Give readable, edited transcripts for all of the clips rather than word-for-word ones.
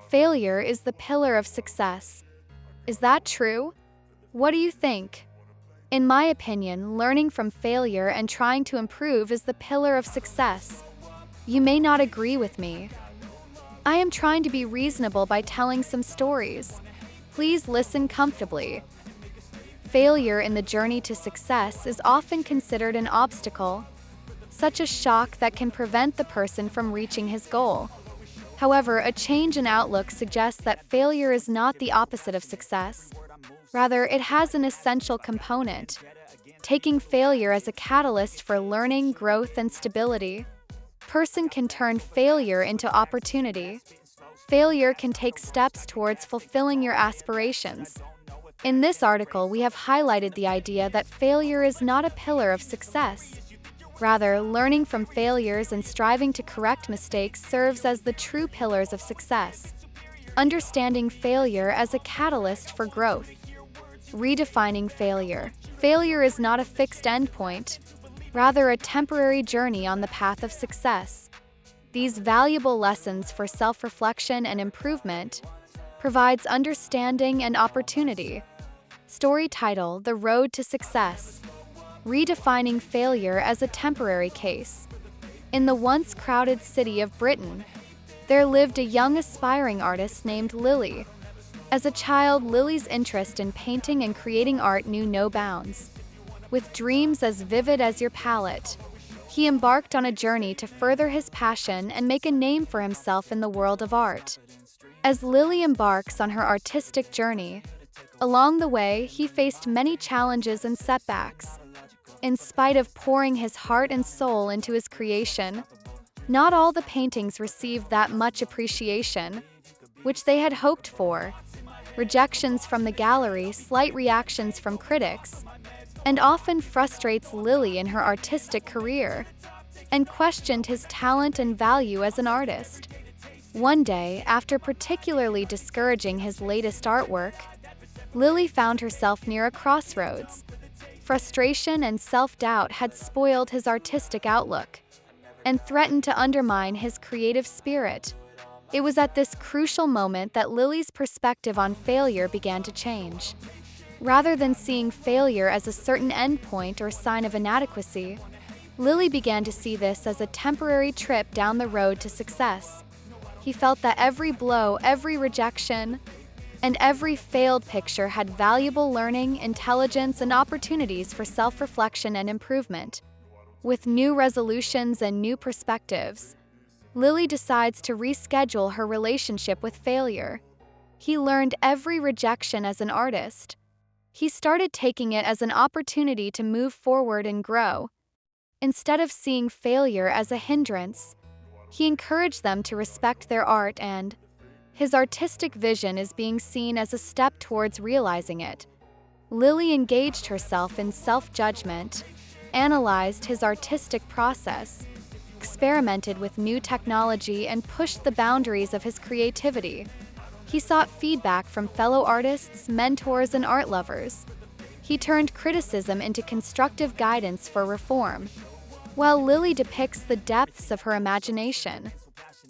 Failure is the pillar of success. Is that true? What do you think? In my opinion, learning from failure and trying to improve is the pillar of success. You may not agree with me. I am trying to be reasonable by telling some stories. Please listen comfortably. Failure in the journey to success is often considered an obstacle, such a shock that can prevent the person from reaching his goal. However, a change in outlook suggests that failure is not the opposite of success. Rather, it has an essential component, taking failure as a catalyst for learning, growth, and stability. Person can turn failure into opportunity. Failure can take steps towards fulfilling your aspirations. In this article, we have highlighted the idea that failure is not a pillar of success. Rather, learning from failures and striving to correct mistakes serves as the true pillars of success. Understanding failure as a catalyst for growth. Redefining failure. Failure is not a fixed endpoint, rather a temporary journey on the path of success. These valuable lessons for self-reflection and improvement provides understanding and opportunity. Story title: The Road to Success. Redefining failure as a temporary case. In the once crowded city of Britain, there lived a young aspiring artist named Lily. As a child, Lily's interest in painting and creating art knew no bounds. With dreams as vivid as your palette, he embarked on a journey to further his passion and make a name for himself in the world of art. As Lily embarks on her artistic journey, along the way, he faced many challenges and setbacks. In spite of pouring his heart and soul into his creation, not all the paintings received that much appreciation, which they had hoped for. Rejections from the gallery, slight reactions from critics, and often frustrates Lily in her artistic career, and questioned his talent and value as an artist. One day, after particularly discouraging his latest artwork, Lily found herself near a crossroads. Frustration and self-doubt had spoiled his artistic outlook and threatened to undermine his creative spirit. It was at this crucial moment that Lily's perspective on failure began to change. Rather than seeing failure as a certain endpoint or sign of inadequacy, Lily began to see this as a temporary trip down the road to success. He felt that every blow, every rejection, and every failed picture had valuable learning, intelligence, and opportunities for self-reflection and improvement. With new resolutions and new perspectives, Lily decides to reschedule her relationship with failure. He learned every rejection as an artist. He started taking it as an opportunity to move forward and grow. Instead of seeing failure as a hindrance, he encouraged them to respect their art, and his artistic vision is being seen as a step towards realizing it. Lily engaged herself in self-judgment, analyzed his artistic process, experimented with new technology, and pushed the boundaries of his creativity. He sought feedback from fellow artists, mentors, and art lovers. He turned criticism into constructive guidance for reform, while Lily depicts the depths of her imagination.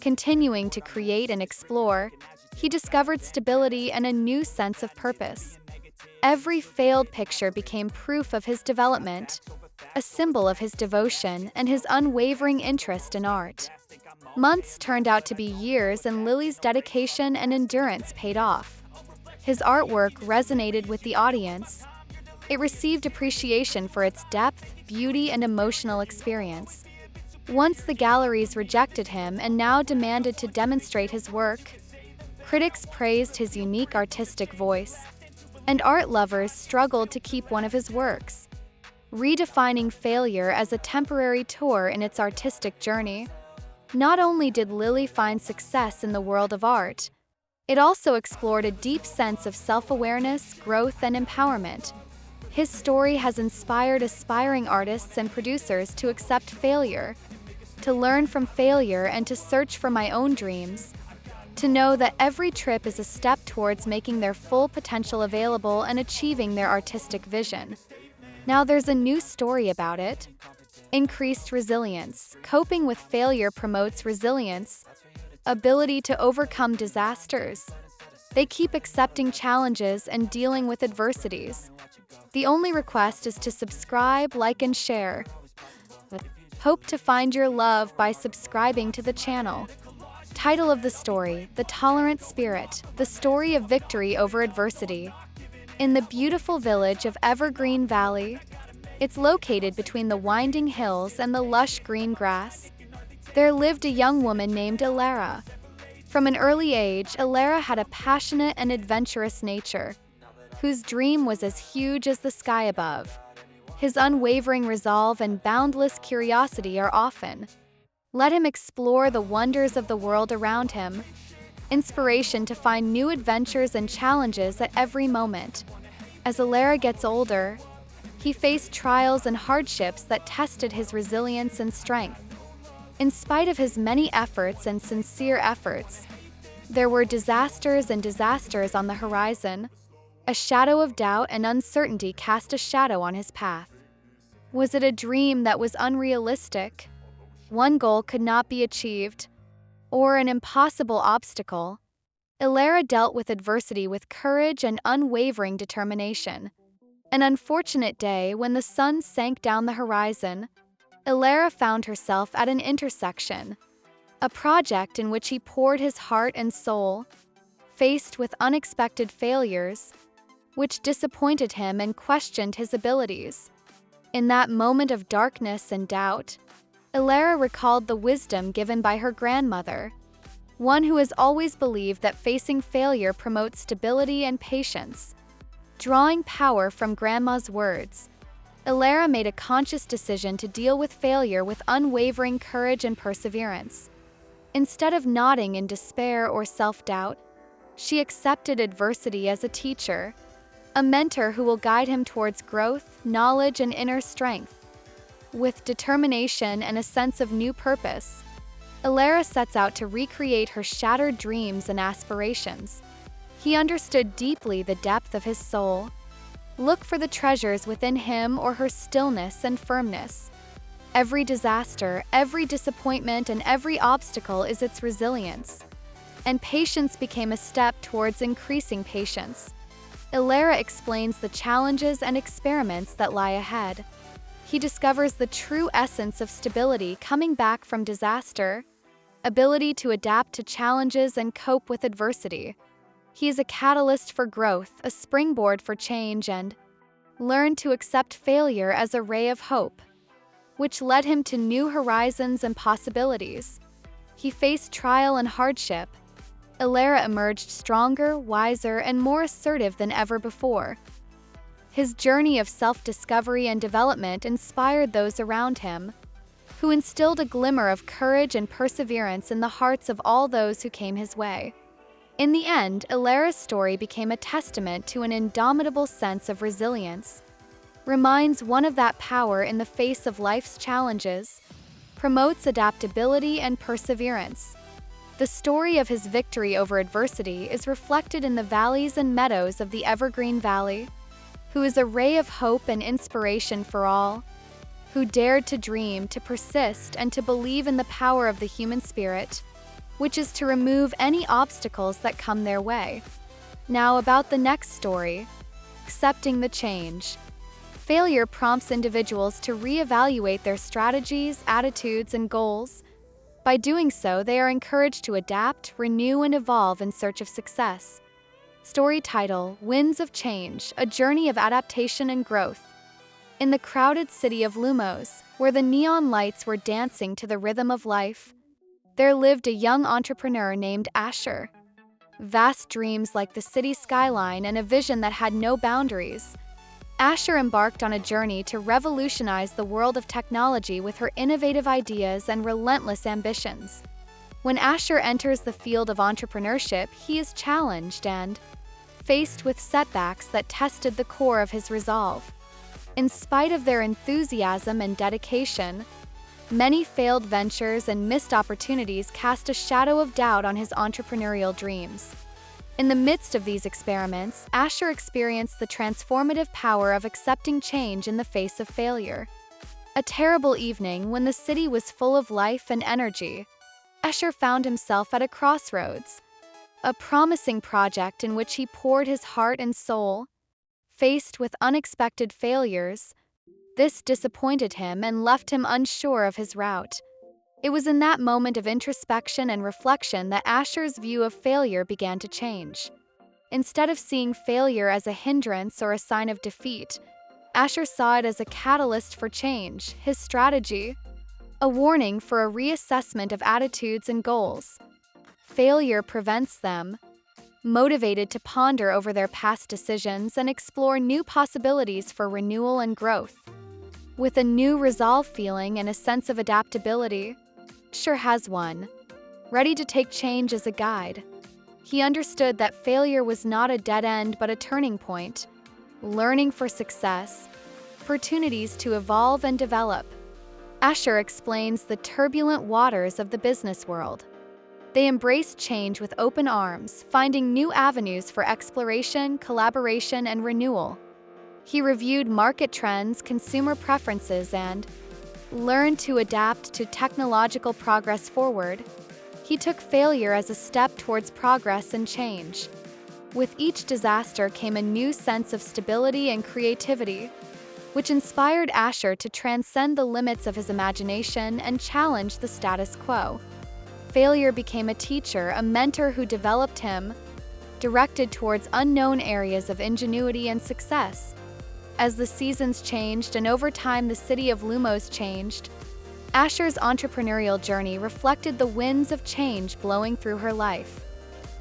Continuing to create and explore, he discovered stability and a new sense of purpose. Every failed picture became proof of his development, a symbol of his devotion and his unwavering interest in art. Months turned out to be years, and Lily's dedication and endurance paid off. His artwork resonated with the audience. It received appreciation for its depth, beauty, and emotional experience. Once the galleries rejected him and now demanded to demonstrate his work, critics praised his unique artistic voice, and art lovers struggled to keep one of his works. Redefining failure as a temporary tour in its artistic journey, not only did Lily find success in the world of art, it also explored a deep sense of self-awareness, growth, and empowerment. His story has inspired aspiring artists and producers to accept failure, to learn from failure, and to search for my own dreams. To know that every trip is a step towards making their full potential available and achieving their artistic vision. Now there's a new story about it. Increased resilience. Coping with failure promotes resilience, ability to overcome disasters. They keep accepting challenges and dealing with adversities. The only request is to subscribe, like, and share. Hope to find your love by subscribing to the channel. Title of the story: The Tolerant Spirit, the story of victory over adversity. In the beautiful village of Evergreen Valley, it's located between the winding hills and the lush green grass, there lived a young woman named Elara. From an early age, Elara had a passionate and adventurous nature, whose dream was as huge as the sky above. His unwavering resolve and boundless curiosity are often let him explore the wonders of the world around him, inspiration to find new adventures and challenges at every moment. As Elara gets older, he faced trials and hardships that tested his resilience and strength. In spite of his many efforts and sincere efforts, there were disasters and disasters on the horizon. A shadow of doubt and uncertainty cast a shadow on his path. Was it a dream that was unrealistic? One goal could not be achieved, or an impossible obstacle? Elara dealt with adversity with courage and unwavering determination. An unfortunate day, when the sun sank down the horizon, Elara found herself at an intersection, a project in which he poured his heart and soul, faced with unexpected failures, which disappointed him and questioned his abilities. In that moment of darkness and doubt, Elara recalled the wisdom given by her grandmother, one who has always believed that facing failure promotes stability and patience. Drawing power from Grandma's words, Elara made a conscious decision to deal with failure with unwavering courage and perseverance. Instead of nodding in despair or self-doubt, she accepted adversity as a teacher, a mentor who will guide him towards growth, knowledge, and inner strength. With determination and a sense of new purpose, Elara sets out to recreate her shattered dreams and aspirations. He understood deeply the depth of his soul. Look for the treasures within him or her stillness and firmness. Every disaster, every disappointment, and every obstacle is its resilience. And patience became a step towards increasing patience. Elara explains the challenges and experiments that lie ahead. He discovers the true essence of stability coming back from disaster, ability to adapt to challenges and cope with adversity. He is a catalyst for growth, a springboard for change, and learned to accept failure as a ray of hope, which led him to new horizons and possibilities. He faced trial and hardship. Elara emerged stronger, wiser, and more assertive than ever before. His journey of self-discovery and development inspired those around him, who instilled a glimmer of courage and perseverance in the hearts of all those who came his way. In the end, Elara's story became a testament to an indomitable sense of resilience, reminds one of that power in the face of life's challenges, promotes adaptability and perseverance. The story of his victory over adversity is reflected in the valleys and meadows of the Evergreen Valley, who is a ray of hope and inspiration for all who dared to dream, to persist, and to believe in the power of the human spirit, which is to remove any obstacles that come their way. Now about the next story: accepting the change. Failure prompts individuals to reevaluate their strategies, attitudes, and goals. By doing so, they are encouraged to adapt, renew, and evolve in search of success. Story title: Winds of Change, a journey of adaptation and growth. In the crowded city of Lumos, where the neon lights were dancing to the rhythm of life, there lived a young entrepreneur named Asher. Vast dreams like the city skyline and a vision that had no boundaries. Asher embarked on a journey to revolutionize the world of technology with her innovative ideas and relentless ambitions. When Asher enters the field of entrepreneurship, he is challenged and faced with setbacks that tested the core of his resolve. In spite of their enthusiasm and dedication, many failed ventures and missed opportunities cast a shadow of doubt on his entrepreneurial dreams. In the midst of these experiments, Asher experienced the transformative power of accepting change in the face of failure. A terrible evening when the city was full of life and energy, Asher found himself at a crossroads, a promising project in which he poured his heart and soul. Faced with unexpected failures, this disappointed him and left him unsure of his route. It was in that moment of introspection and reflection that Asher's view of failure began to change. Instead of seeing failure as a hindrance or a sign of defeat, Asher saw it as a catalyst for change, his strategy, a warning for a reassessment of attitudes and goals. Failure prevents them, motivated to ponder over their past decisions and explore new possibilities for renewal and growth. With a new resolve feeling and a sense of adaptability, Asher has one, ready to take change as a guide. He understood that failure was not a dead end but a turning point, learning for success, opportunities to evolve and develop. Asher explains the turbulent waters of the business world. They embrace change with open arms, finding new avenues for exploration, collaboration, and renewal. He reviewed market trends, consumer preferences, and learned to adapt to technological progress forward. He took failure as a step towards progress and change. With each disaster came a new sense of stability and creativity, which inspired Asher to transcend the limits of his imagination and challenge the status quo. Failure became a teacher, a mentor who developed him, directed towards unknown areas of ingenuity and success. As the seasons changed and over time the city of Lumos changed, Asher's entrepreneurial journey reflected the winds of change blowing through her life.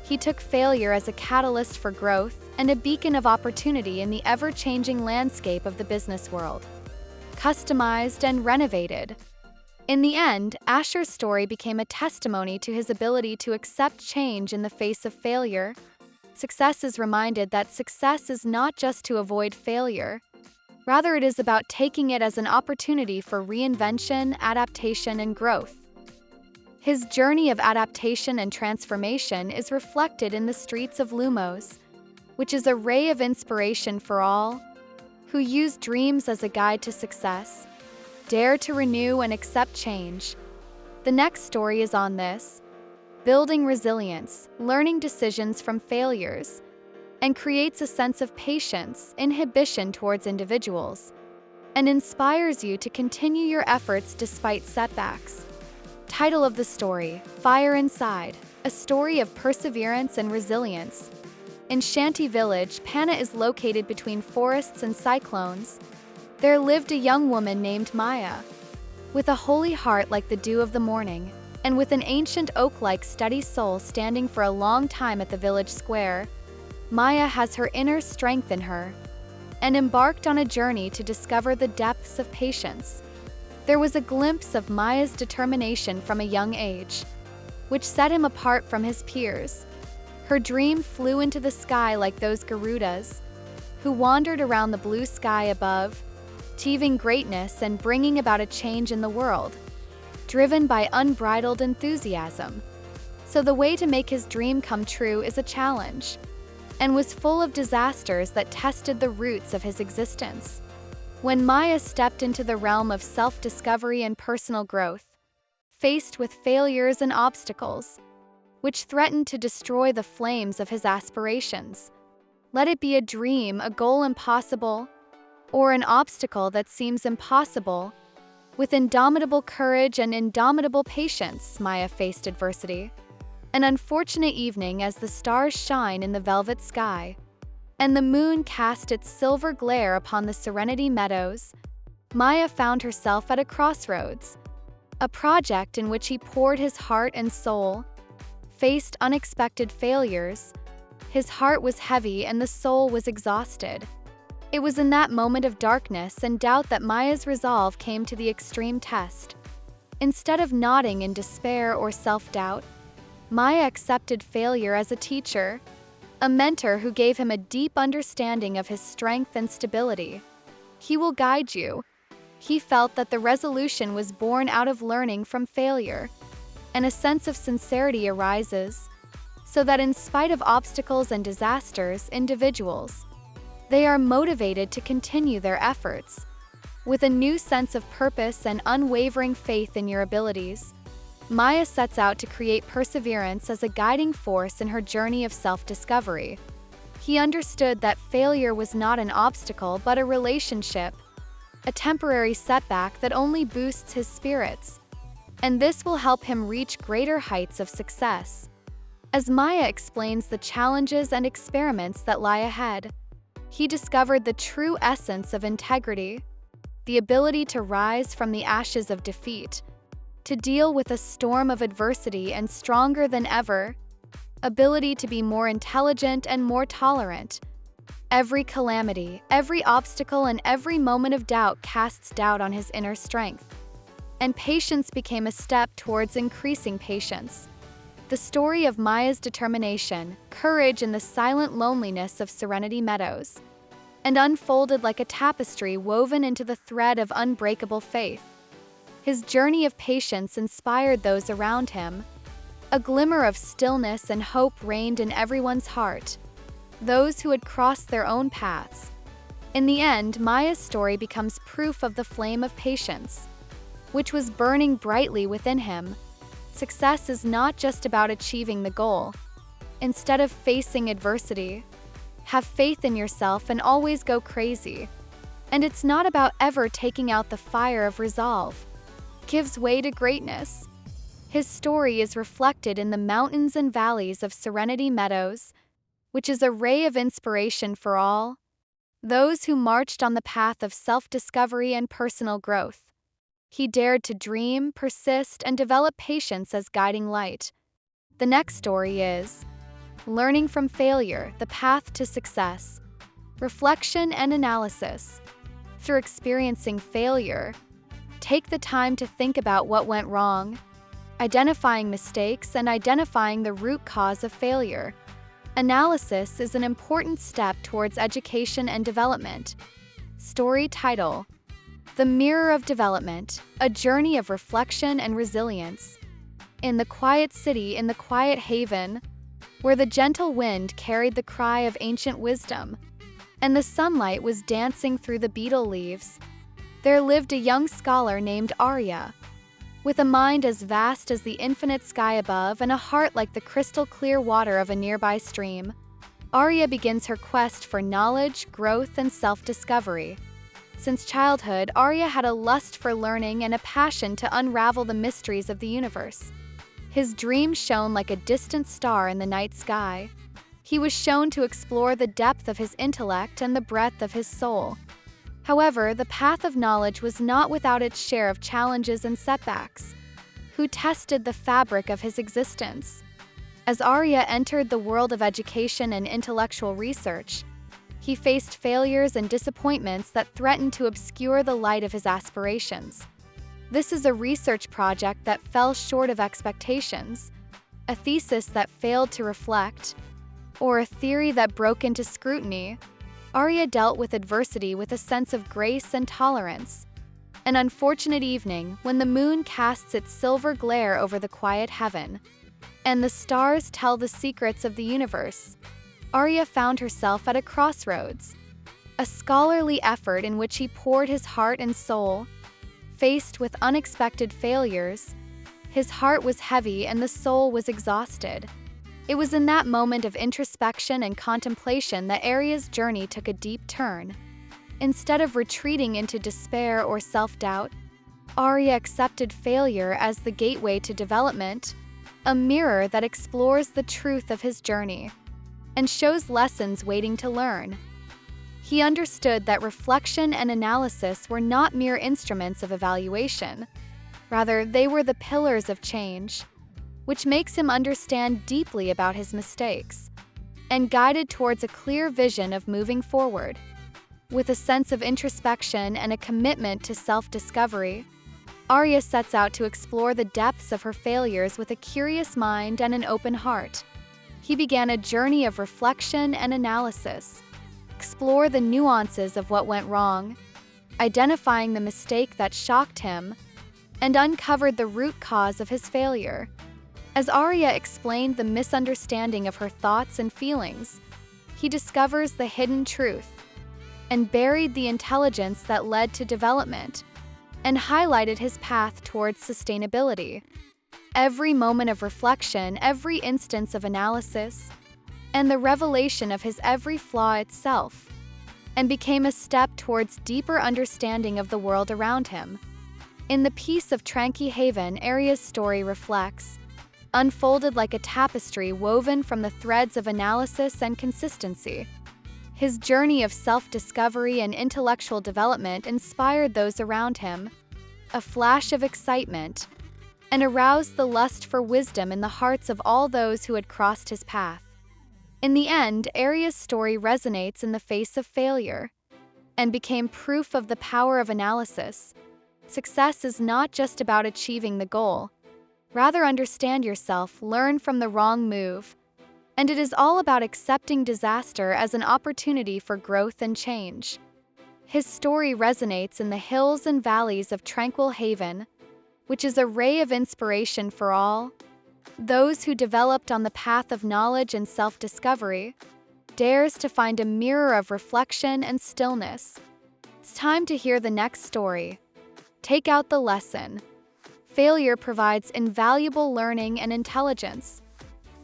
He took failure as a catalyst for growth and a beacon of opportunity in the ever-changing landscape of the business world. Customized and renovated. In the end, Asher's story became a testimony to his ability to accept change in the face of failure. Success is reminded that success is not just to avoid failure. Rather, it is about taking it as an opportunity for reinvention, adaptation, and growth. His journey of adaptation and transformation is reflected in the streets of Lumos, which is a ray of inspiration for all who use dreams as a guide to success, dare to renew and accept change. The next story is on this: building resilience, learning decisions from failures, and creates a sense of patience, inhibition towards individuals, and inspires you to continue your efforts despite setbacks. Title of the story: Fire Inside, a story of perseverance and resilience. In Shanti Village, Panna is located between forests and cyclones. There lived a young woman named Maya. With a holy heart like the dew of the morning, and with an ancient oak-like steady soul standing for a long time at the village square, Maya has her inner strength in her, and embarked on a journey to discover the depths of patience. There was a glimpse of Maya's determination from a young age, which set him apart from his peers. Her dream flew into the sky like those Garudas, who wandered around the blue sky above, achieving greatness and bringing about a change in the world, driven by unbridled enthusiasm. So the way to make his dream come true is a challenge, and was full of disasters that tested the roots of his existence. When Maya stepped into the realm of self-discovery and personal growth, faced with failures and obstacles, which threatened to destroy the flames of his aspirations. Let it be a dream, a goal impossible, or an obstacle that seems impossible. With indomitable courage and indomitable patience, Maya faced adversity. An unfortunate evening as the stars shine in the velvet sky, and the moon cast its silver glare upon the Serenity Meadows, Maya found herself at a crossroads, a project in which he poured his heart and soul. Faced unexpected failures, his heart was heavy and the soul was exhausted. It was in that moment of darkness and doubt that Maya's resolve came to the extreme test. Instead of nodding in despair or self-doubt, Maya accepted failure as a teacher, a mentor who gave him a deep understanding of his strength and stability. He will guide you. He felt that the resolution was born out of learning from failure, and a sense of sincerity arises, so that in spite of obstacles and disasters, individuals, they are motivated to continue their efforts. With a new sense of purpose and unwavering faith in your abilities, Maya sets out to create perseverance as a guiding force in her journey of self-discovery. He understood that failure was not an obstacle but a relationship, a temporary setback that only boosts his spirits, and this will help him reach greater heights of success. As Maya explains the challenges and experiments that lie ahead, he discovered the true essence of integrity, the ability to rise from the ashes of defeat, to deal with a storm of adversity and stronger than ever, ability to be more intelligent and more tolerant. Every calamity, every obstacle, and every moment of doubt casts doubt on his inner strength. And patience became a step towards increasing patience. The story of Maya's determination, courage in the silent loneliness of Serenity Meadows, and unfolded like a tapestry woven into the thread of unbreakable faith. His journey of patience inspired those around him. A glimmer of stillness and hope reigned in everyone's heart, those who had crossed their own paths. In the end, Maya's story becomes proof of the flame of patience, which was burning brightly within him. Success is not just about achieving the goal. Instead of facing adversity, have faith in yourself and always go crazy. And it's not about ever taking out the fire of resolve. Gives way to greatness. His story is reflected in the mountains and valleys of Serenity Meadows, which is a ray of inspiration for all those who marched on the path of self-discovery and personal growth. He dared to dream, persist, and develop patience as guiding light. The next story is Learning from Failure, the Path to Success. Reflection and analysis. Through experiencing failure, take the time to think about what went wrong, identifying mistakes and identifying the root cause of failure. Analysis is an important step towards education and development. Story title: The Mirror of Development, a Journey of Reflection and Resilience. In the quiet city, in the quiet haven, where the gentle wind carried the cry of ancient wisdom, and the sunlight was dancing through the beetle leaves, there lived a young scholar named Arya. With a mind as vast as the infinite sky above and a heart like the crystal-clear water of a nearby stream, Arya begins her quest for knowledge, growth, and self-discovery. Since childhood, Arya had a lust for learning and a passion to unravel the mysteries of the universe. His dream shone like a distant star in the night sky. He was shown to explore the depth of his intellect and the breadth of his soul. However, the path of knowledge was not without its share of challenges and setbacks, who tested the fabric of his existence. As Arya entered the world of education and intellectual research, he faced failures and disappointments that threatened to obscure the light of his aspirations. This is a research project that fell short of expectations, a thesis that failed to reflect, or a theory that broke into scrutiny. Arya dealt with adversity with a sense of grace and tolerance. An unfortunate evening, when the moon casts its silver glare over the quiet heaven, and the stars tell the secrets of the universe, Arya found herself at a crossroads. A scholarly effort in which he poured his heart and soul. Faced with unexpected failures, his heart was heavy and the soul was exhausted. It was in that moment of introspection and contemplation that Arya's journey took a deep turn. Instead of retreating into despair or self-doubt, Arya accepted failure as the gateway to development, a mirror that explores the truth of his journey and shows lessons waiting to learn. He understood that reflection and analysis were not mere instruments of evaluation. Rather, they were the pillars of change, which makes him understand deeply about his mistakes and guided towards a clear vision of moving forward. With a sense of introspection and a commitment to self-discovery, Arya sets out to explore the depths of her failures with a curious mind and an open heart. He began a journey of reflection and analysis, explore the nuances of what went wrong, identifying the mistake that shocked him, and uncovered the root cause of his failure. As Arya explained the misunderstanding of her thoughts and feelings, he discovers the hidden truth and buried the intelligence that led to development and highlighted his path towards sustainability. every moment of reflection, every instance of analysis, and the revelation of his every flaw itself, and became a step towards deeper understanding of the world around him. In the piece of Tranquil Haven, Aria's story reflects, unfolded like a tapestry woven from the threads of analysis and consistency. His journey of self-discovery and intellectual development inspired those around him, a flash of excitement, and aroused the lust for wisdom in the hearts of all those who had crossed his path. In the end, Aria's story resonates in the face of failure and became proof of the power of analysis. Success is not just about achieving the goal. Rather, understand yourself, learn from the wrong move, and it is all about accepting disaster as an opportunity for growth and change. His story resonates in the hills and valleys of Tranquil Haven, which is a ray of inspiration for all those who developed on the path of knowledge and self-discovery, dares to find a mirror of reflection and stillness. It's time to hear the next story. Take out the lesson. Failure provides invaluable learning and intelligence,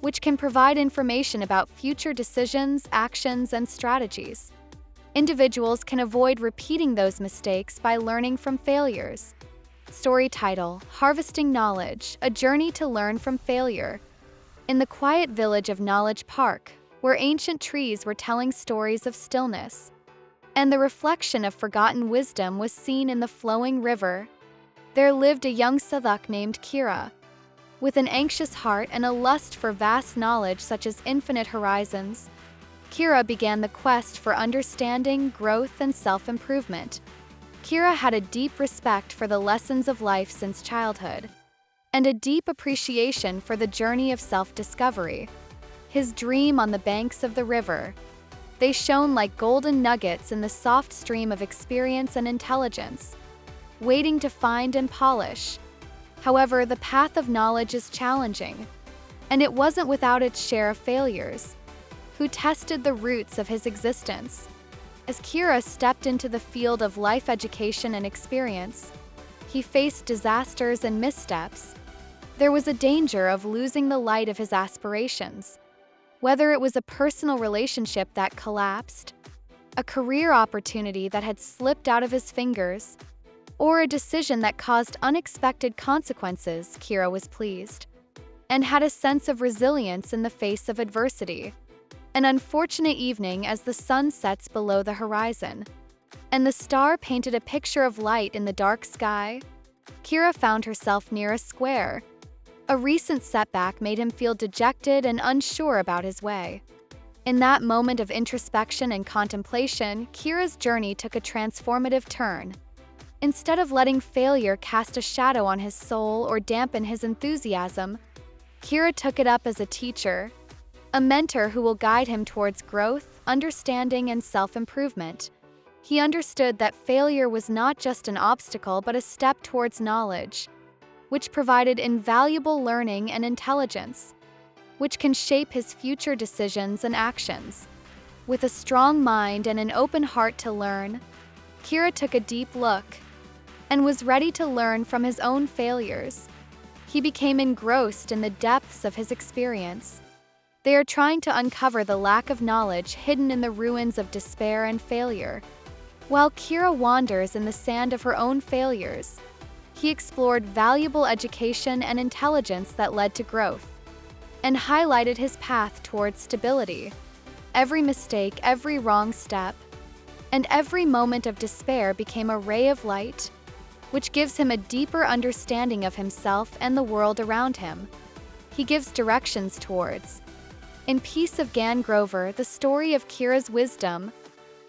which can provide information about future decisions, actions, and strategies. Individuals can avoid repeating those mistakes by learning from failures. Story title: Harvesting Knowledge, A Journey to Learn from Failure. In the quiet village of Knowledge Park, where ancient trees were telling stories of stillness, and the reflection of forgotten wisdom was seen in the flowing river, there lived a young Sathak named Kira. With an anxious heart and a lust for vast knowledge such as infinite horizons, Kira began the quest for understanding, growth, and self-improvement. Kira had a deep respect for the lessons of life since childhood, and a deep appreciation for the journey of self-discovery. His dream on the banks of the river, they shone like golden nuggets in the soft stream of experience and intelligence, waiting to find and polish. However, the path of knowledge is challenging, and it wasn't without its share of failures, who tested the roots of his existence. As Kira stepped into the field of life education and experience, he faced disasters and missteps. There was a danger of losing the light of his aspirations, whether it was a personal relationship that collapsed, a career opportunity that had slipped out of his fingers, or a decision that caused unexpected consequences. Kira was pleased and had a sense of resilience in the face of adversity. An unfortunate evening as the sun sets below the horizon, and the star painted a picture of light in the dark sky, Kira found herself near a square. A recent setback made him feel dejected and unsure about his way. In that moment of introspection and contemplation, Kira's journey took a transformative turn. Instead of letting failure cast a shadow on his soul or dampen his enthusiasm, Kira took it up as a teacher, a mentor who will guide him towards growth, understanding, and self-improvement. He understood that failure was not just an obstacle but a step towards knowledge, which provided invaluable learning and intelligence, which can shape his future decisions and actions. With a strong mind and an open heart to learn, Kira took a deep look and was ready to learn from his own failures. He became engrossed in the depths of his experience. They are trying to uncover the lack of knowledge hidden in the ruins of despair and failure. While Kira wanders in the sand of her own failures, he explored valuable education and intelligence that led to growth, and highlighted his path towards stability. Every mistake, every wrong step, and every moment of despair became a ray of light, which gives him a deeper understanding of himself and the world around him. He gives directions towards. In Piece of Gan Grover, the story of Kira's wisdom,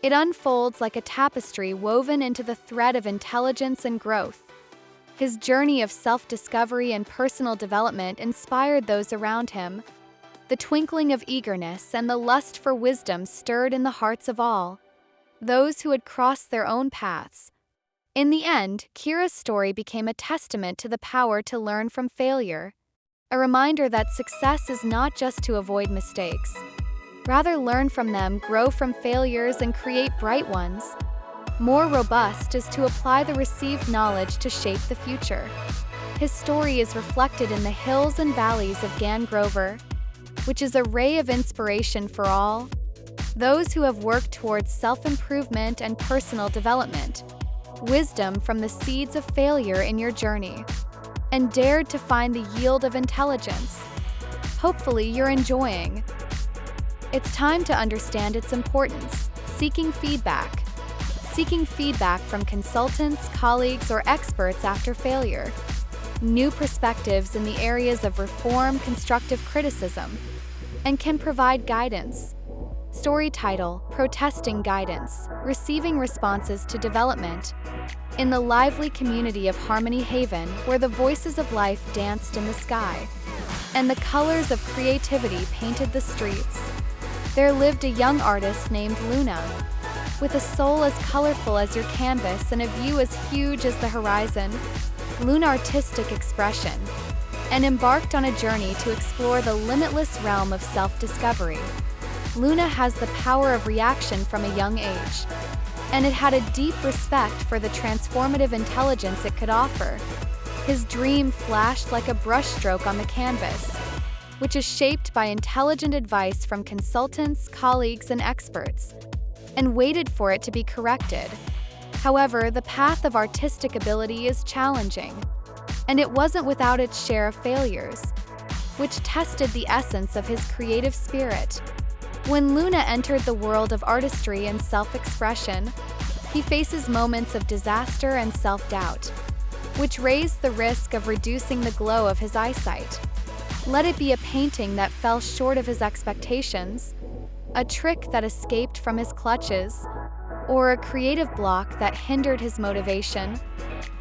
it unfolds like a tapestry woven into the thread of intelligence and growth. His journey of self-discovery and personal development inspired those around him. The twinkling of eagerness and the lust for wisdom stirred in the hearts of all those who had crossed their own paths. In the end, Kira's story became a testament to the power to learn from failure, a reminder that success is not just to avoid mistakes. Rather, learn from them, grow from failures, and create bright ones. More robust is to apply the received knowledge to shape the future. His story is reflected in the hills and valleys of Gangrover, which is a ray of inspiration for all those who have worked towards self-improvement and personal development, wisdom from the seeds of failure in your journey, and dared to find the yield of intelligence. Hopefully you're enjoying. It's time to understand its importance. Seeking feedback. Seeking feedback from consultants, colleagues, or experts after failure. New perspectives in the areas of reform, constructive criticism, and can provide guidance. Story title: Protesting Guidance, Receiving Responses to Development. In the lively community of Harmony Haven, where the voices of life danced in the sky, and the colors of creativity painted the streets, there lived a young artist named Luna, with a soul as colorful as your canvas and a view as huge as the horizon. Luna artistic expression, and embarked on a journey to explore the limitless realm of self-discovery. Luna has the power of reaction from a young age, and it had a deep respect for the transformative intelligence it could offer. His dream flashed like a brushstroke on the canvas, which is shaped by intelligent advice from consultants, colleagues, and experts, and waited for it to be corrected. However, the path of artistic ability is challenging, and it wasn't without its share of failures, which tested the essence of his creative spirit. When Luna entered the world of artistry and self-expression, he faces moments of disaster and self-doubt, which raised the risk of reducing the glow of his eyesight. Let it be a painting that fell short of his expectations, a trick that escaped from his clutches, or a creative block that hindered his motivation.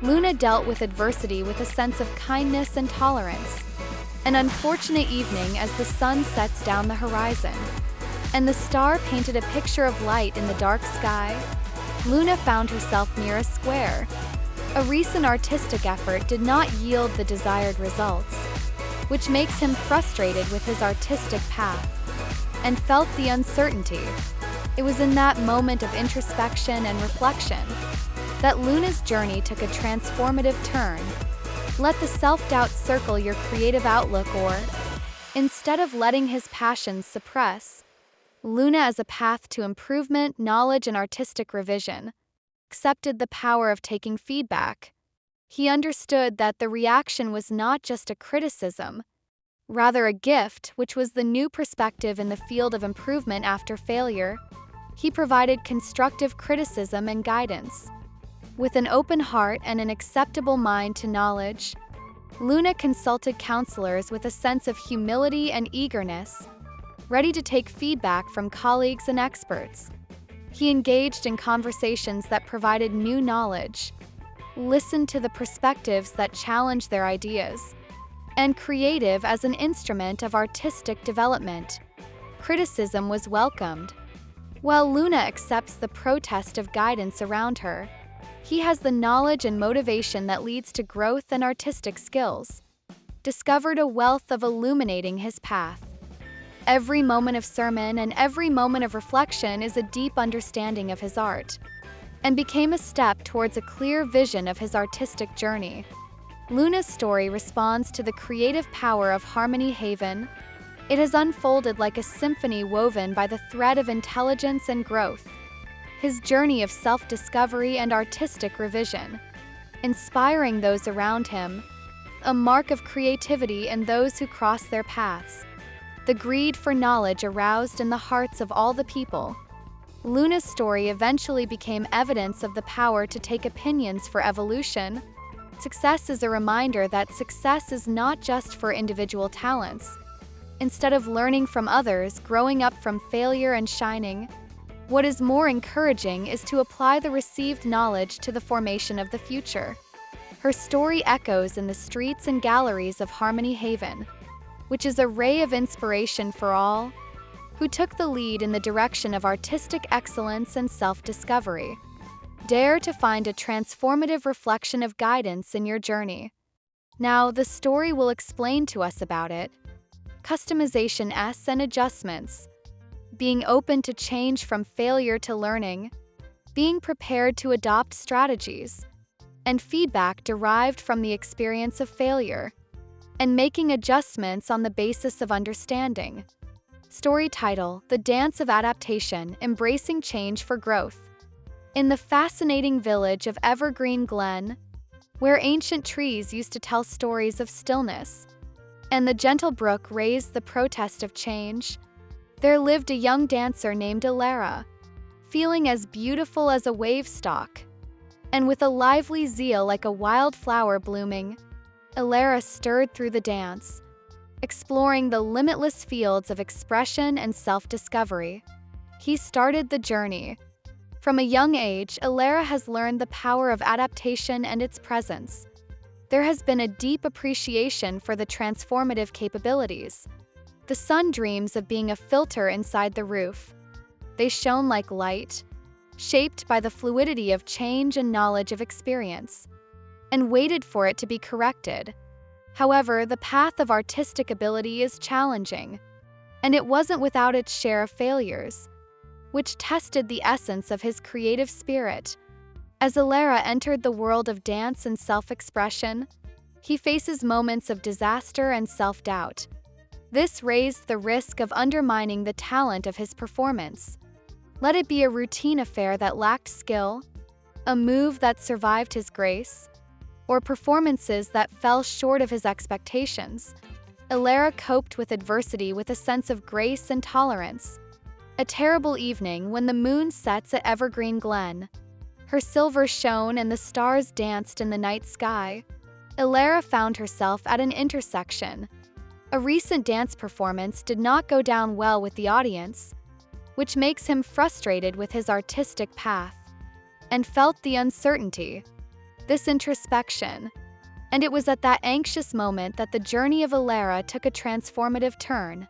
Luna dealt with adversity with a sense of kindness and tolerance. An unfortunate evening as the sun sets down the horizon, and the star painted a picture of light in the dark sky, Luna found herself near a square. A recent artistic effort did not yield the desired results, which makes him frustrated with his artistic path, and felt the uncertainty. It was in that moment of introspection and reflection that Luna's journey took a transformative turn. Let the self-doubt circle your creative outlook, or, instead of letting his passions suppress, Luna as a path to improvement, knowledge, and artistic revision, accepted the power of taking feedback. He understood that the reaction was not just a criticism, rather a gift, which was the new perspective in the field of improvement after failure. He provided constructive criticism and guidance. With an open heart and an acceptable mind to knowledge, Luna consulted counselors with a sense of humility and eagerness, ready to take feedback from colleagues and experts. He engaged in conversations that provided new knowledge, listened to the perspectives that challenged their ideas, and creative as an instrument of artistic development. Criticism was welcomed. While Luna accepts the protest of guidance around her, he has the knowledge and motivation that leads to growth and artistic skills, discovered a wealth of illuminating his path. Every moment of sermon and every moment of reflection is a deep understanding of his art, and became a step towards a clear vision of his artistic journey. Luna's story responds to the creative power of Harmony Haven. It has unfolded like a symphony woven by the thread of intelligence and growth. His journey of self-discovery and artistic revision, inspiring those around him, a mark of creativity in those who cross their paths. The greed for knowledge aroused in the hearts of all the people. Luna's story eventually became evidence of the power to take opinions for evolution. Success is a reminder that success is not just for individual talents. Instead of learning from others, growing up from failure and shining, what is more encouraging is to apply the received knowledge to the formation of the future. Her story echoes in the streets and galleries of Harmony Haven, which is a ray of inspiration for all who took the lead in the direction of artistic excellence and self-discovery. Dare to find a transformative reflection of guidance in your journey. Now, the story will explain to us about it. Customization and adjustments. Being open to change from failure to learning. Being prepared to adopt strategies. and feedback derived from the experience of failure, and making adjustments on the basis of understanding. Story title: The Dance of Adaptation, Embracing Change for Growth. In the fascinating village of Evergreen Glen, where ancient trees used to tell stories of stillness, and the gentle brook raised the protest of change, there lived a young dancer named Alara, feeling as beautiful as a wave stalk, and with a lively zeal like a wild flower blooming. Alara stirred through the dance, exploring the limitless fields of expression and self-discovery. He started the journey. From a young age, Alara has learned the power of adaptation and its presence. There has been a deep appreciation for the transformative capabilities. The sun dreams of being a filter inside the roof. They shone like light, shaped by the fluidity of change and knowledge of experience, and waited for it to be corrected. However, the path of artistic ability is challenging, and it wasn't without its share of failures, which tested the essence of his creative spirit. As Alara entered the world of dance and self-expression, he faces moments of disaster and self-doubt. This raised the risk of undermining the talent of his performance. Let it be a routine affair that lacked skill, a move that survived his grace, or performances that fell short of his expectations. Alara coped with adversity with a sense of grace and tolerance. A terrible evening when the moon sets at Evergreen Glen. Her silver shone and the stars danced in the night sky. Alara found herself at an intersection. A recent dance performance did not go down well with the audience, which makes him frustrated with his artistic path, and felt the uncertainty, this introspection. And it was at that anxious moment that the journey of Alara took a transformative turn.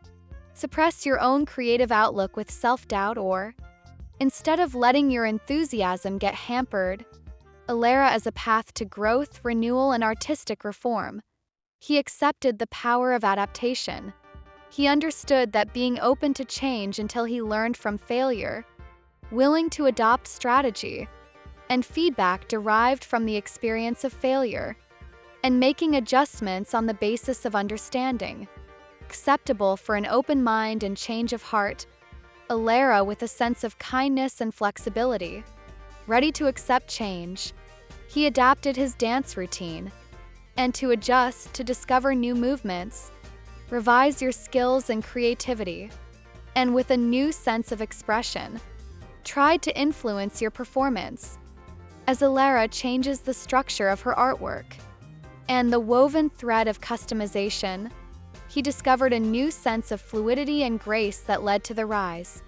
Suppress your own creative outlook with self-doubt, or, instead of letting your enthusiasm get hampered, Alara as a path to growth, renewal, and artistic reform. He accepted the power of adaptation. He understood that being open to change until he learned from failure, willing to adopt strategy, and feedback derived from the experience of failure, and making adjustments on the basis of understanding. Acceptable for an open mind and change of heart, Alara with a sense of kindness and flexibility, ready to accept change. He adapted his dance routine, and to adjust to discover new movements, revise your skills and creativity, and with a new sense of expression, tried to influence your performance. As Alara changes the structure of her artwork and the woven thread of customization, he discovered a new sense of fluidity and grace that led to the rise,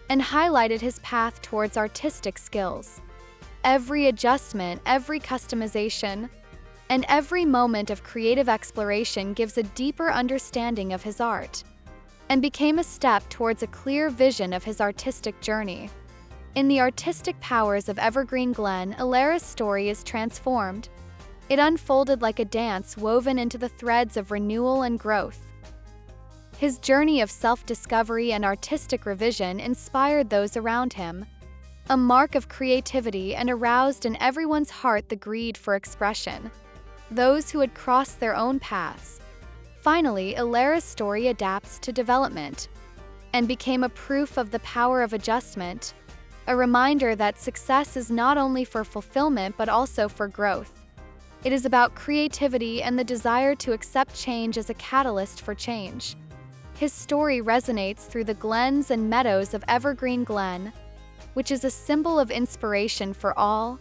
and highlighted his path towards artistic skills. Every adjustment, every customization, and every moment of creative exploration gives a deeper understanding of his art, and became a step towards a clear vision of his artistic journey. In the artistic powers of Evergreen Glen, Alara's story is transformed. It unfolded like a dance woven into the threads of renewal and growth. His journey of self-discovery and artistic revision inspired those around him, a mark of creativity, and aroused in everyone's heart the greed for expression. Those who had crossed their own paths. Finally, Alara's story adapts to development and became a proof of the power of adjustment, a reminder that success is not only for fulfillment but also for growth. It is about creativity and the desire to accept change as a catalyst for change. His story resonates through the glens and meadows of Evergreen Glen, which is a symbol of inspiration for all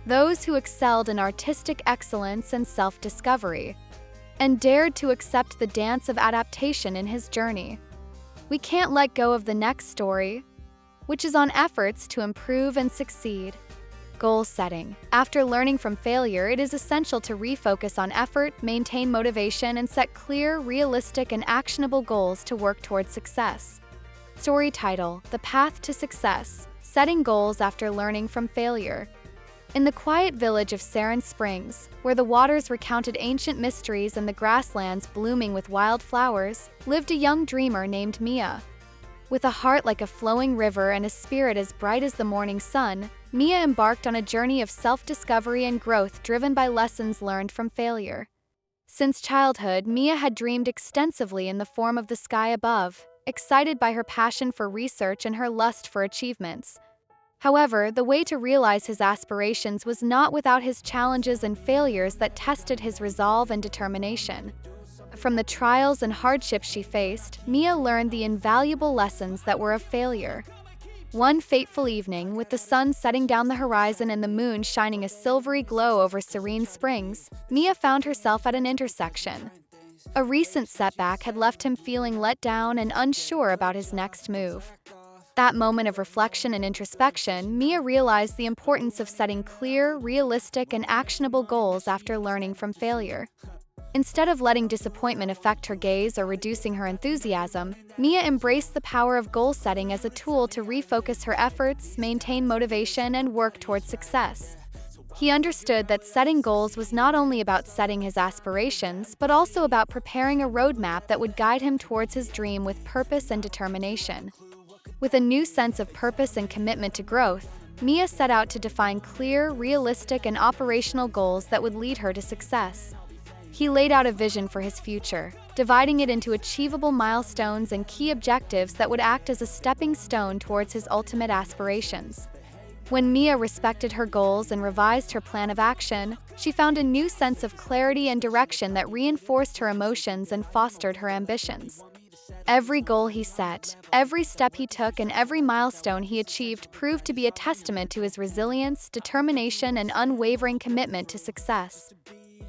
those who excelled in artistic excellence and self-discovery, and dared to accept the dance of adaptation in his journey. We can't let go of the next story, which is on efforts to improve and succeed. Goal setting. After learning from failure, it is essential to refocus on effort, maintain motivation, and set clear, realistic, and actionable goals to work towards success. Story title: The Path to Success, Setting Goals After Learning from Failure. In the quiet village of Sarin Springs, where the waters recounted ancient mysteries and the grasslands blooming with wild flowers, lived a young dreamer named Mia. With a heart like a flowing river and a spirit as bright as the morning sun, Mia embarked on a journey of self-discovery and growth driven by lessons learned from failure. Since childhood, Mia had dreamed extensively in the form of the sky above, excited by her passion for research and her lust for achievements. However, the way to realize his aspirations was not without his challenges and failures that tested his resolve and determination. From the trials and hardships she faced, Mia learned the invaluable lessons that were of failure. One fateful evening, with the sun setting down the horizon and the moon shining a silvery glow over Serene Springs, Mia found herself at an intersection. A recent setback had left him feeling let down and unsure about his next move. That moment of reflection and introspection, Mia realized the importance of setting clear, realistic, and actionable goals after learning from failure. Instead of letting disappointment affect her gaze or reducing her enthusiasm, Mia embraced the power of goal setting as a tool to refocus her efforts, maintain motivation, and work towards success. He understood that setting goals was not only about setting his aspirations, but also about preparing a roadmap that would guide him towards his dream with purpose and determination. With a new sense of purpose and commitment to growth, Mia set out to define clear, realistic, and operational goals that would lead her to success. He laid out a vision for his future, dividing it into achievable milestones and key objectives that would act as a stepping stone towards his ultimate aspirations. When Mia respected her goals and revised her plan of action, she found a new sense of clarity and direction that reinforced her emotions and fostered her ambitions. Every goal he set, every step he took, and every milestone he achieved proved to be a testament to his resilience, determination, and unwavering commitment to success.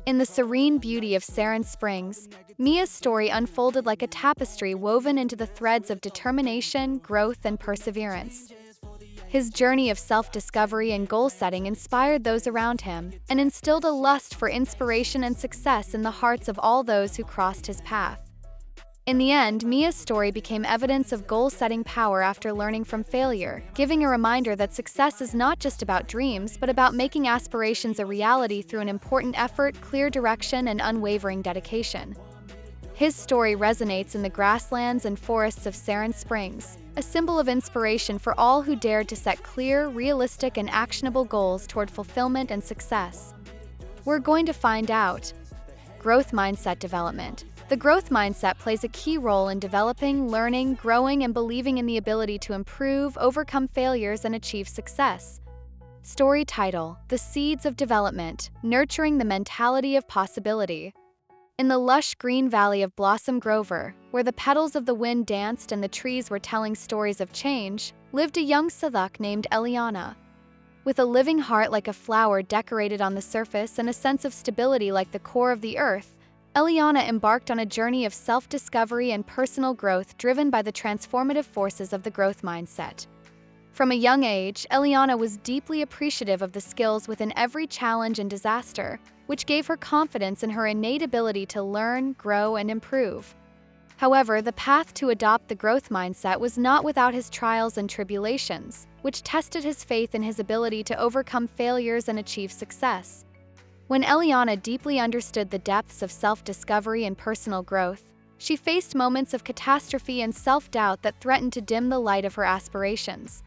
In the serene beauty of Serene Springs, Mia's story unfolded like a tapestry woven into the threads of determination, growth, and perseverance. His journey of self-discovery and goal-setting inspired those around him and instilled a lust for inspiration and success in the hearts of all those who crossed his path. In the end, Mia's story became evidence of goal-setting power after learning from failure, giving a reminder that success is not just about dreams, but about making aspirations a reality through an important effort, clear direction, and unwavering dedication. His story resonates in the grasslands and forests of Serene Springs, a symbol of inspiration for all who dared to set clear, realistic, and actionable goals toward fulfillment and success. We're going to find out. Growth mindset development. The growth mindset plays a key role in developing, learning, growing, and believing in the ability to improve, overcome failures, and achieve success. Story title: The Seeds of Development, Nurturing the Mentality of Possibility. In the lush green valley of Blossom Grover, where the petals of the wind danced and the trees were telling stories of change, lived a young Sathak named Eliana. With a living heart like a flower decorated on the surface and a sense of stability like the core of the earth, Eliana embarked on a journey of self-discovery and personal growth driven by the transformative forces of the growth mindset. From a young age, Eliana was deeply appreciative of the skills within every challenge and disaster, which gave her confidence in her innate ability to learn, grow, and improve. However, the path to adopt the growth mindset was not without his trials and tribulations, which tested his faith in his ability to overcome failures and achieve success. When Eliana deeply understood the depths of self-discovery and personal growth, she faced moments of catastrophe and self-doubt that threatened to dim the light of her aspirations.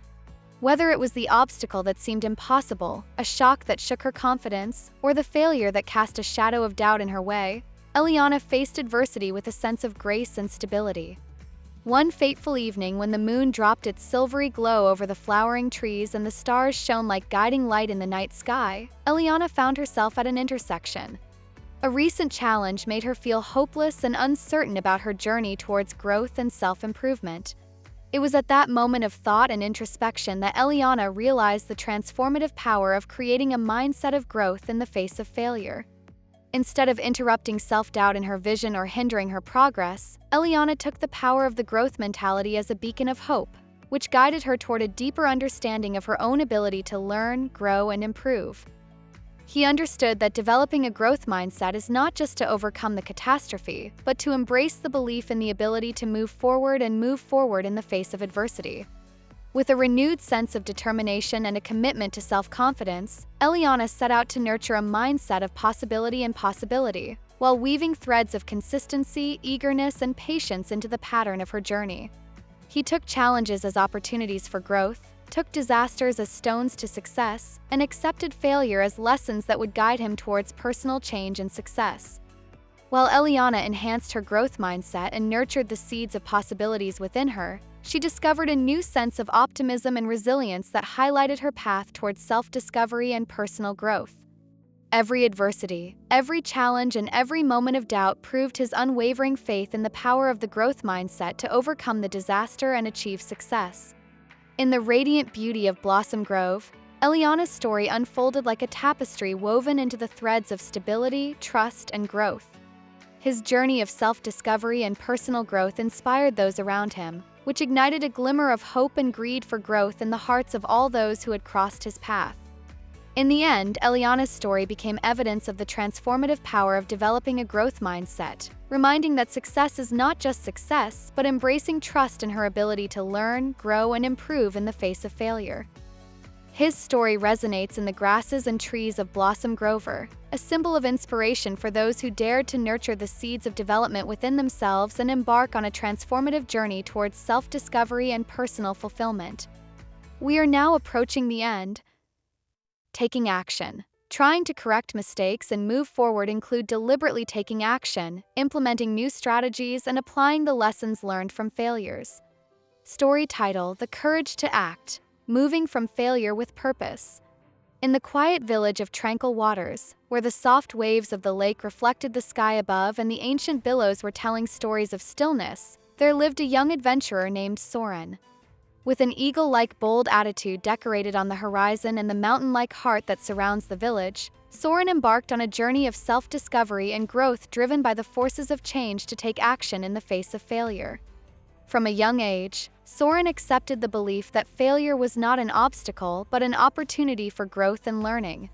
Whether it was the obstacle that seemed impossible, a shock that shook her confidence, or the failure that cast a shadow of doubt in her way, Eliana faced adversity with a sense of grace and stability. One fateful evening, when the moon dropped its silvery glow over the flowering trees and the stars shone like guiding light in the night sky, Eliana found herself at an intersection. A recent challenge made her feel hopeless and uncertain about her journey towards growth and self-improvement. It was at that moment of thought and introspection that Eliana realized the transformative power of creating a mindset of growth in the face of failure. Instead of interrupting self-doubt in her vision or hindering her progress, Eliana took the power of the growth mentality as a beacon of hope, which guided her toward a deeper understanding of her own ability to learn, grow, and improve. He understood that developing a growth mindset is not just to overcome the catastrophe, but to embrace the belief in the ability to move forward in the face of adversity. With a renewed sense of determination and a commitment to self-confidence, Eliana set out to nurture a mindset of possibility and possibility, while weaving threads of consistency, eagerness, and patience into the pattern of her journey. He took challenges as opportunities for growth, took disasters as stones to success, and accepted failure as lessons that would guide him towards personal change and success. While Eliana enhanced her growth mindset and nurtured the seeds of possibilities within her, she discovered a new sense of optimism and resilience that highlighted her path towards self-discovery and personal growth. Every adversity, every challenge, and every moment of doubt proved his unwavering faith in the power of the growth mindset to overcome the disaster and achieve success. In the radiant beauty of Blossom Grove, Eliana's story unfolded like a tapestry woven into the threads of stability, trust, and growth. His journey of self-discovery and personal growth inspired those around him, which ignited a glimmer of hope and greed for growth in the hearts of all those who had crossed his path. In the end, Eliana's story became evidence of the transformative power of developing a growth mindset, reminding that success is not just success, but embracing trust in her ability to learn, grow, and improve in the face of failure. His story resonates in the grasses and trees of Blossom Grove, a symbol of inspiration for those who dared to nurture the seeds of development within themselves and embark on a transformative journey towards self-discovery and personal fulfillment. We are now approaching the end. Taking action. Trying to correct mistakes and move forward include deliberately taking action, implementing new strategies, and applying the lessons learned from failures. Story title: The Courage to Act. Moving from failure with purpose. In the quiet village of Tranquil Waters, where the soft waves of the lake reflected the sky above and the ancient billows were telling stories of stillness, there lived a young adventurer named Soren. With an eagle-like bold attitude decorated on the horizon and the mountain-like heart that surrounds the village, Soren embarked on a journey of self-discovery and growth driven by the forces of change to take action in the face of failure. From a young age, Soren accepted the belief that failure was not an obstacle but an opportunity for growth and learning.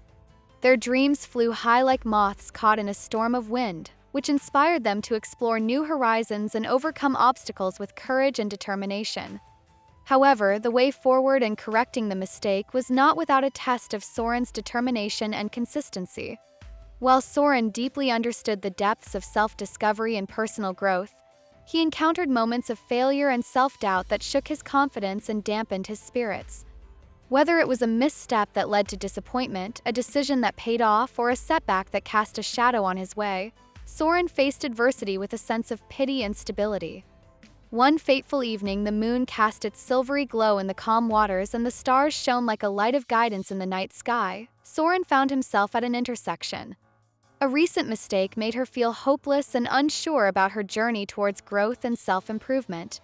Their dreams flew high like moths caught in a storm of wind, which inspired them to explore new horizons and overcome obstacles with courage and determination. However, the way forward and correcting the mistake was not without a test of Soren's determination and consistency. While Soren deeply understood the depths of self-discovery and personal growth, he encountered moments of failure and self-doubt that shook his confidence and dampened his spirits. Whether it was a misstep that led to disappointment, a decision that paid off, or a setback that cast a shadow on his way, Soren faced adversity with a sense of pity and stability. One fateful evening, the moon cast its silvery glow in the calm waters and the stars shone like a light of guidance in the night sky. Soren found himself at an intersection. A recent mistake made her feel hopeless and unsure about her journey towards growth and self-improvement.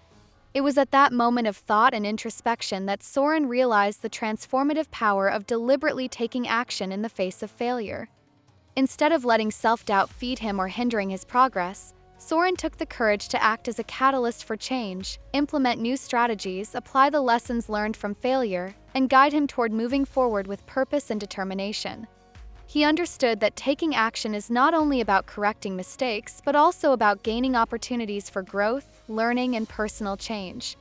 It was at that moment of thought and introspection that Soren realized the transformative power of deliberately taking action in the face of failure. Instead of letting self-doubt feed him or hindering his progress, Soren took the courage to act as a catalyst for change, implement new strategies, apply the lessons learned from failure, and guide him toward moving forward with purpose and determination. He understood that taking action is not only about correcting mistakes, but also about gaining opportunities for growth, learning, and personal change.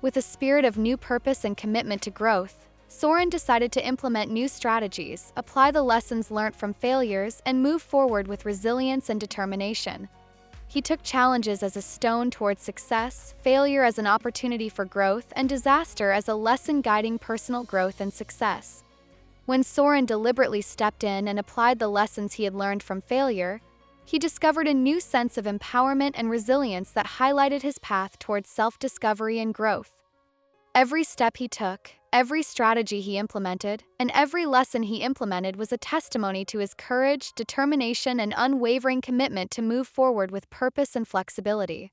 With a spirit of new purpose and commitment to growth, Soren decided to implement new strategies, apply the lessons learned from failures, and move forward with resilience and determination. He took challenges as a stone towards success, failure as an opportunity for growth, and disaster as a lesson guiding personal growth and success. When Soren deliberately stepped in and applied the lessons he had learned from failure, he discovered a new sense of empowerment and resilience that highlighted his path towards self-discovery and growth. Every step he took, every strategy he implemented, and every lesson he implemented was a testimony to his courage, determination, and unwavering commitment to move forward with purpose and flexibility.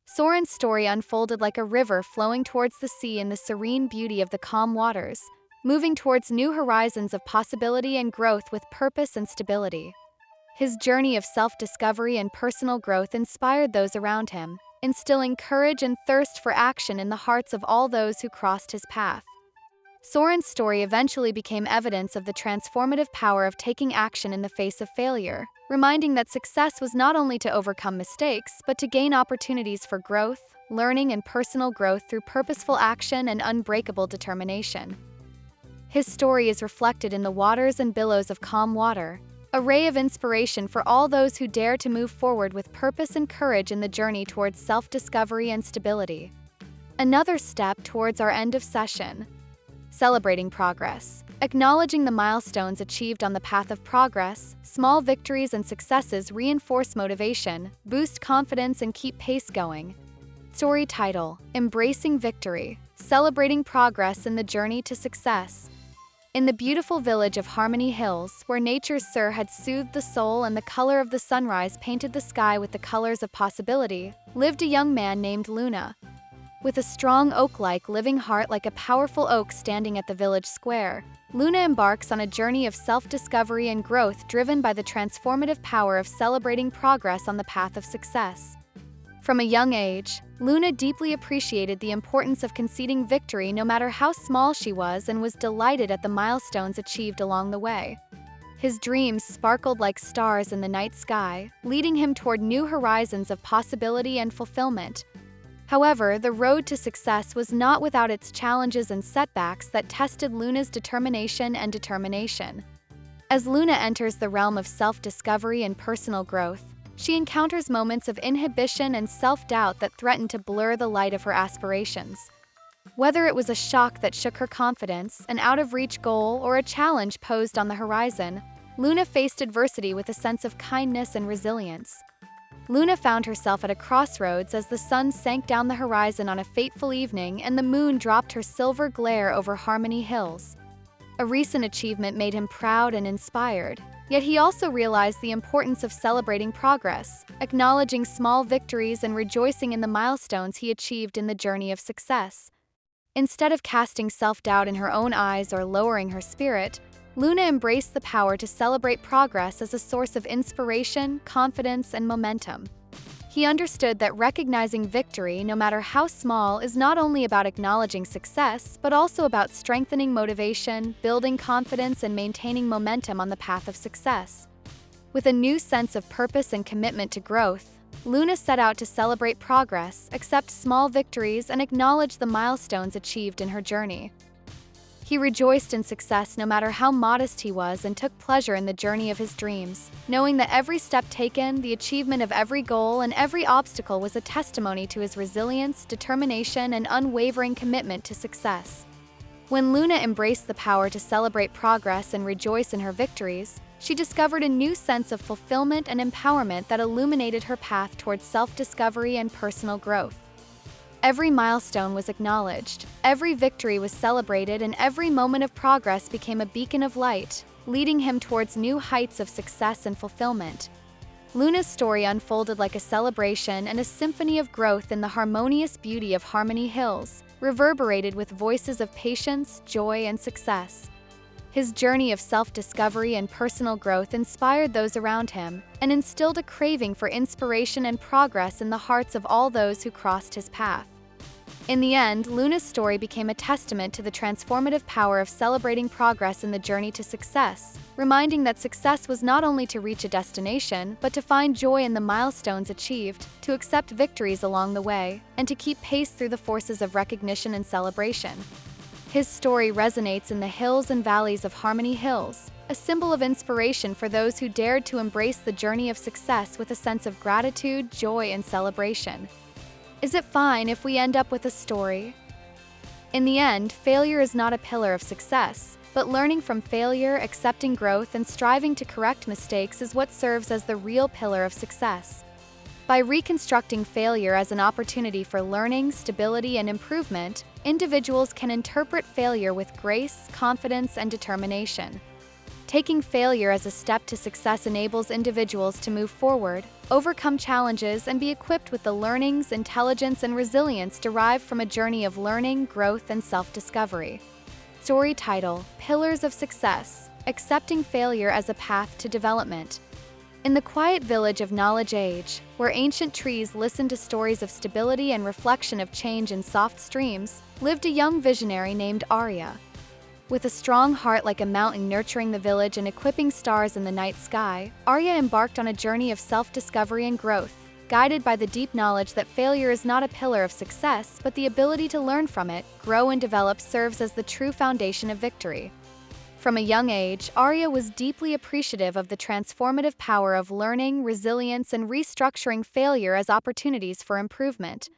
Soren's story unfolded like a river flowing towards the sea in the serene beauty of the calm waters, moving towards new horizons of possibility and growth with purpose and stability. His journey of self-discovery and personal growth inspired those around him, instilling courage and thirst for action in the hearts of all those who crossed his path. Soren's story eventually became evidence of the transformative power of taking action in the face of failure, reminding that success was not only to overcome mistakes, but to gain opportunities for growth, learning, and personal growth through purposeful action and unbreakable determination. His story is reflected in the waters and billows of calm water, a ray of inspiration for all those who dare to move forward with purpose and courage in the journey towards self-discovery and stability. Another step towards our end of session. Celebrating progress. Acknowledging the milestones achieved on the path of progress, small victories and successes reinforce motivation, boost confidence, and keep pace going. Story title: Embracing Victory. Celebrating progress in the journey to success. In the beautiful village of Harmony Hills, where nature's Sur had soothed the soul and the color of the sunrise painted the sky with the colors of possibility, lived a young man named Luna. With a strong oak-like living heart like a powerful oak standing at the village square, Luna embarks on a journey of self-discovery and growth driven by the transformative power of celebrating progress on the path of success. From a young age, Luna deeply appreciated the importance of conceding victory no matter how small she was and was delighted at the milestones achieved along the way. His dreams sparkled like stars in the night sky, leading him toward new horizons of possibility and fulfillment. However, the road to success was not without its challenges and setbacks that tested Luna's determination. As Luna enters the realm of self-discovery and personal growth, she encounters moments of inhibition and self-doubt that threaten to blur the light of her aspirations. Whether it was a shock that shook her confidence, an out-of-reach goal, or a challenge posed on the horizon, Luna faced adversity with a sense of kindness and resilience. Luna found herself at a crossroads as the sun sank down the horizon on a fateful evening and the moon dropped her silver glare over Harmony Hills. A recent achievement made him proud and inspired, yet he also realized the importance of celebrating progress, acknowledging small victories and rejoicing in the milestones he achieved in the journey of success. Instead of casting self-doubt in her own eyes or lowering her spirit, Luna embraced the power to celebrate progress as a source of inspiration, confidence, and momentum. He understood that recognizing victory, no matter how small, is not only about acknowledging success, but also about strengthening motivation, building confidence, and maintaining momentum on the path of success. With a new sense of purpose and commitment to growth, Luna set out to celebrate progress, accept small victories, and acknowledge the milestones achieved in her journey. He rejoiced in success no matter how modest he was and took pleasure in the journey of his dreams, knowing that every step taken, the achievement of every goal, and every obstacle was a testimony to his resilience, determination, and unwavering commitment to success. When Luna embraced the power to celebrate progress and rejoice in her victories, she discovered a new sense of fulfillment and empowerment that illuminated her path towards self-discovery and personal growth. Every milestone was acknowledged, every victory was celebrated, and every moment of progress became a beacon of light, leading him towards new heights of success and fulfillment. Luna's story unfolded like a celebration and a symphony of growth in the harmonious beauty of Harmony Hills, reverberated with voices of patience, joy, and success. His journey of self-discovery and personal growth inspired those around him and instilled a craving for inspiration and progress in the hearts of all those who crossed his path. In the end, Luna's story became a testament to the transformative power of celebrating progress in the journey to success, reminding that success was not only to reach a destination, but to find joy in the milestones achieved, to accept victories along the way, and to keep pace through the forces of recognition and celebration. His story resonates in the hills and valleys of Harmony Hills, a symbol of inspiration for those who dared to embrace the journey of success with a sense of gratitude, joy, and celebration. Is it fine if we end up with a story? In the end, failure is not a pillar of success, but learning from failure, accepting growth, and striving to correct mistakes is what serves as the real pillar of success. By reconstructing failure as an opportunity for learning, stability, and improvement, individuals can interpret failure with grace, confidence, and determination. Taking failure as a step to success enables individuals to move forward, overcome challenges, and be equipped with the learnings, intelligence, and resilience derived from a journey of learning, growth, and self-discovery. Story title: Pillars of Success: Accepting Failure as a Path to Development. In the quiet village of Knowledge Age, where ancient trees listened to stories of stability and reflection of change in soft streams, lived a young visionary named Arya. With a strong heart like a mountain nurturing the village and equipping stars in the night sky, Arya embarked on a journey of self-discovery and growth, guided by the deep knowledge that failure is not a pillar of success, but the ability to learn from it, grow, and develop serves as the true foundation of victory. From a young age, Arya was deeply appreciative of the transformative power of learning, resilience, and restructuring failure as opportunities for improvement.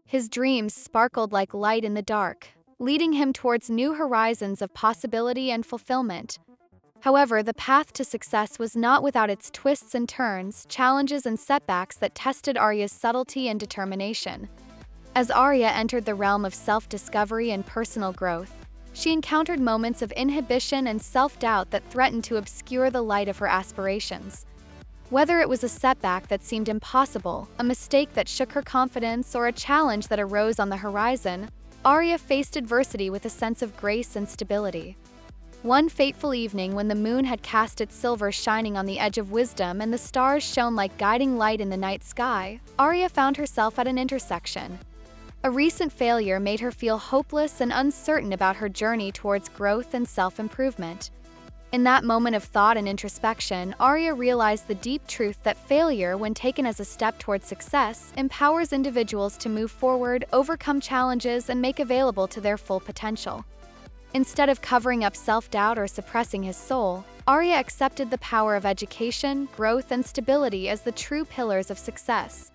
His dreams sparkled like light in the dark, leading him towards new horizons of possibility and fulfillment. However, the path to success was not without its twists and turns, challenges and setbacks that tested Arya's subtlety and determination. As Arya entered the realm of self-discovery and personal growth, she encountered moments of inhibition and self-doubt that threatened to obscure the light of her aspirations. Whether it was a setback that seemed impossible, a mistake that shook her confidence, or a challenge that arose on the horizon, Arya faced adversity with a sense of grace and stability. One fateful evening, when the moon had cast its silver shining on the edge of wisdom and the stars shone like guiding light in the night sky, Arya found herself at an intersection. A recent failure made her feel hopeless and uncertain about her journey towards growth and self-improvement. In that moment of thought and introspection, Arya realized the deep truth that failure, when taken as a step towards success, empowers individuals to move forward, overcome challenges, and make available to their full potential. Instead of covering up self-doubt or suppressing his soul, Arya accepted the power of education, growth, and stability as the true pillars of success.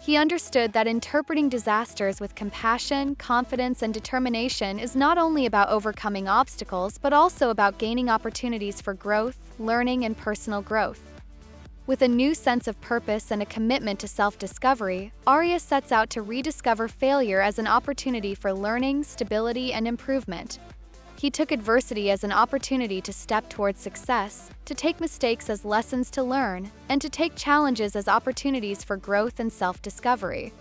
He understood that interpreting disasters with compassion, confidence, and determination is not only about overcoming obstacles, but also about gaining opportunities for growth, learning, and personal growth. With a new sense of purpose and a commitment to self-discovery, Arya sets out to rediscover failure as an opportunity for learning, stability, and improvement. He took adversity as an opportunity to step towards success, to take mistakes as lessons to learn, and to take challenges as opportunities for growth and self-discovery.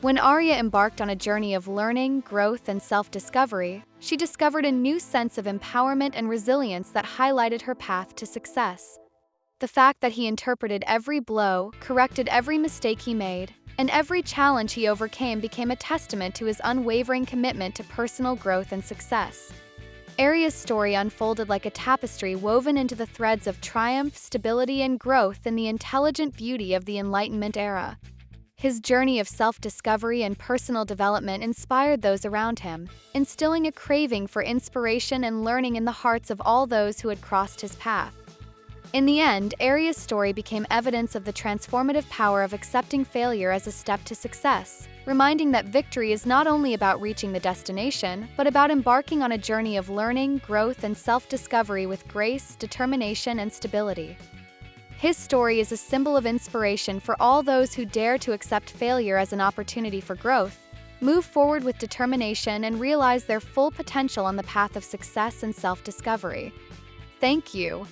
When Arya embarked on a journey of learning, growth, and self-discovery, she discovered a new sense of empowerment and resilience that highlighted her path to success. The fact that he interpreted every blow, corrected every mistake he made, and every challenge he overcame became a testament to his unwavering commitment to personal growth and success. Arya's story unfolded like a tapestry woven into the threads of triumph, stability, and growth in the intelligent beauty of the Enlightenment era. His journey of self-discovery and personal development inspired those around him, instilling a craving for inspiration and learning in the hearts of all those who had crossed his path. In the end, Arya's story became evidence of the transformative power of accepting failure as a step to success, reminding that victory is not only about reaching the destination, but about embarking on a journey of learning, growth, and self-discovery with grace, determination, and stability. His story is a symbol of inspiration for all those who dare to accept failure as an opportunity for growth, move forward with determination, and realize their full potential on the path of success and self-discovery. Thank you.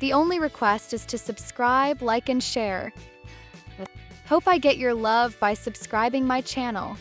The only request is to subscribe, like, and share. Hope I get your love by subscribing my channel.